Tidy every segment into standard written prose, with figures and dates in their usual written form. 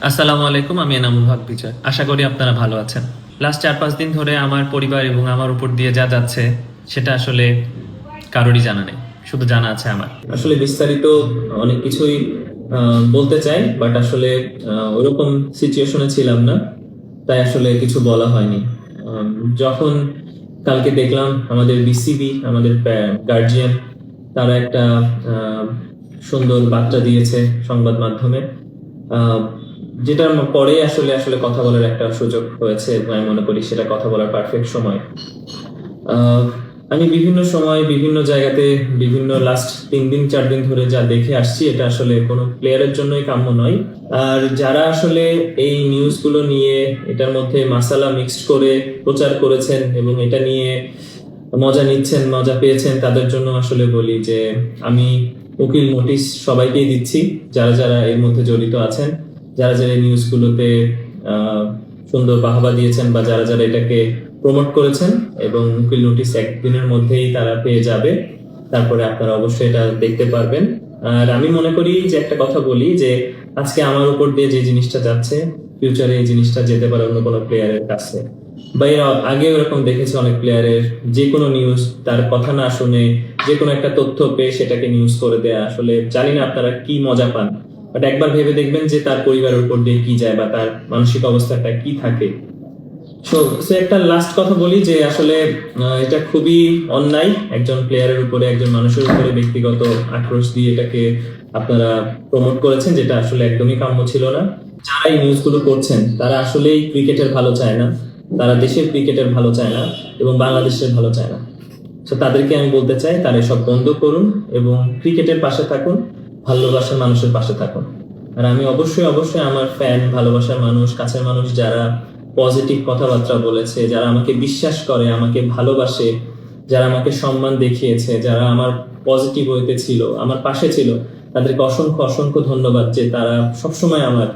আসসালামু আলাইকুম, আমি এনামুল হক বিজয়। আশা করি আপনারা ভালো আছেন। লাস্ট 4-5 দিন ধরে আমার পরিবার এবং আমার উপর দিয়ে যা যাচ্ছে সেটা আসলে কারোরই জানা নেই, শুধু জানা আছে আমার। আসলে বিস্তারিত অনেক কিছুই বলতে চাই, বাট আসলে ওরকম সিচুয়েশনে ছিলাম না, তাই আসলে কিছু বলা হয়নি। যখন কালকে দেখলাম আমাদের বিসিবি, আমাদের গার্জিয়ান, তারা একটা আহ, সুন্দর বার্তা দিয়েছে সংবাদ মাধ্যমে, আহ, যেটার পরে আসলে আসলে কথা বলার একটা সুযোগ হয়েছে এবং আমি মনে করি সেটা কথা বলার পারফেক্ট সময়। আহ, আমি বিভিন্ন সময় বিভিন্ন জায়গাতে বিভিন্ন লাস্ট 3-4 দিন ধরে যা দেখে আসছি, এটা আসলে কোনো প্লেয়ারের জন্যই কাম্য নয়। আর যারা আসলে এই নিউজগুলো নিয়ে এটার মধ্যে মাসালা মিক্সড করে প্রচার করেছেন এবং এটা নিয়ে মজা নিচ্ছেন, মজা পেয়েছেন, তাদের জন্য আসলে বলি যে আমি উকিল নোটিশ সবাইকেই দিচ্ছি, যারা যারা এর মধ্যে জড়িত আছেন, যারা যারা এই নিউজগুলোতে সুন্দর বাহবা দিয়েছেন বা যারা যারা এটাকে প্রমোট করেছেন, এবং উকিল নোটিশ একদিনের মধ্যেই তারা পেয়ে যাবে। তারপরে আপনারা অবশ্যই এটা দেখতে পারবেন। আর আমি মনে করি যে একটা কথা বলি যে আজকে আমার উপর দিয়ে যে জিনিসটা যাচ্ছে, ফিউচারে এই জিনিসটা যেতে পারে অন্য কোনো প্লেয়ারের কাছে, বা এর আগে এরকম দেখেছি অনেক প্লেয়ারের যে কোনো নিউজ তার কথা না শুনে যে কোনো একটা তথ্য পেয়ে সেটাকে নিউজ করে দেয়া। আসলে জানি না আপনারা কি মজা পান, বাট একবার ভেবে দেখবেন যে তার পরিবারের উপর দিয়ে কি যায় বা তার মানসিক অবস্থাটা কি থাকে। সো একটা লাস্ট কথা বলি যে আসলে এটা খুবই অন্যায়, একজন প্লেয়ারের উপরে, একজন মানুষের উপরে ব্যক্তিগত আক্রোশ দিয়ে এটাকে আপনারা প্রমোট করেছেন, যেটা আসলে একদমই কাম্য ছিল না। যারা এই নিউজগুলো করছেন তারা আসলেই ক্রিকেটের ভালো চায় না, তারা দেশের ক্রিকেটের ভালো চায় না এবং বাংলাদেশের ভালো চায় না। তো তাদেরকে আমি বলতে চাই তারা এসব বন্ধ করুন এবং ক্রিকেটের পাশে থাকুন, ভালোবাসার মানুষের পাশে থাকুন। আর আমি অবশ্যই অবশ্যই আমার ফ্যান, ভালোবাসার মানুষ, কাছের মানুষ যারা পজিটিভ কথাবার্তা বলেছে, যারা আমাকে বিশ্বাস করে, আমাকে ভালোবাসে, যারা আমাকে সম্মান দেখিয়েছে, যারা আমার পজিটিভ ওয়েতে ছিল, আমার পাশে ছিল, তাদেরকে অসংখ্য অসংখ্য ধন্যবাদ যে তারা সবসময় আমার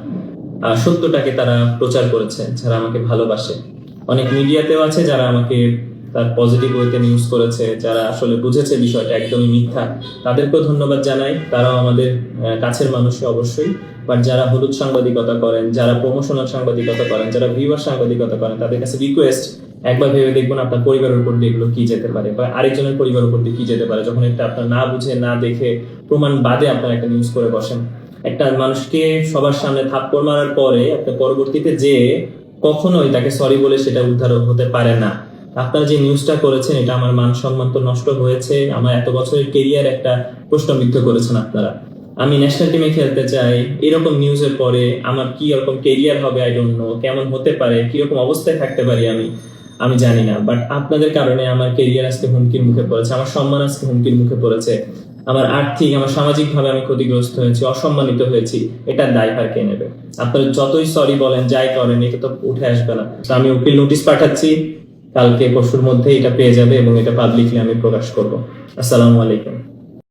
সত্যটাকে তারা প্রচার করেছে, যারা আমাকে ভালোবাসে। অনেক মিডিয়াতেও আছে যারা আমাকে তার পজিটিভ ওয়েতে নিউজ করেছে, যারা আসলে বুঝেছে বিষয়টা একদমই মিথ্যা, তাদেরকেও ধন্যবাদ জানাই। তারাও আমাদের কাছের মানুষ অবশ্যই। বাট যারা হলুদ সাংবাদিকতা করেন, যারা প্রমোশনাল সাংবাদিকতা করেন, যারা ভিউয়ার সাংবাদিকতা করেন, তাদের কাছে রিকোয়েস্ট, একবার ভেবে দেখবেন আপনার পরিবারের উপর দিয়ে এগুলো কি যেতে পারে বা আরেকজনের পরিবারের উপর দিয়ে কি যেতে পারে, যখন এটা আপনার না বুঝে না দেখে প্রমাণ বাদে আপনার একটা নিউজ করে বসেন। একটা মানুষকে সবার সামনে থাপ্পড় মারার পরে আপনি পরবর্তীতে যে কখনোই তাকে সরি বলে সেটা উদ্ধার হতে পারে না। আপনারা যে নিউজটা করেছেন, এটা আমার মান সম্মান তো নষ্ট হয়েছে, আমার এত বছরের কেরিয়ার একটা প্রশ্নবিদ্ধ করেছেন আপনারা। আমি ন্যাশনাল টিমে খেলতে চাই, এরকম নিউজের পরে আমার কি রকম কেরিয়ার হবে আই ডোন্ট নো, কেমন হতে পারে, কিরকম অবস্থায় থাকতে পারি আমি আমি জানি না। বাট আপনাদের কারণে আমার কেরিয়ার আজকে হুমকির মুখে পড়েছে, আমার সম্মান আজকে হুমকির মুখে পড়েছে, আমার আর্থিক, আমার সামাজিক ভাবে আমি ক্ষতিগ্রস্ত হয়েছি, অসম্মানিত হয়েছি। এটার দায়ভার কে নেবে? আপনারা যতই সরি বলেন, যাই করেন, এটা তো উঠে আসবে না। তো আমি উকিল নোটিশ পাঠাচ্ছি, কালকে পরশুর মধ্যে এটা পেয়ে যাবে এবং এটা পাবলিকলি আমি প্রকাশ করব। আসসালামু আলাইকুম।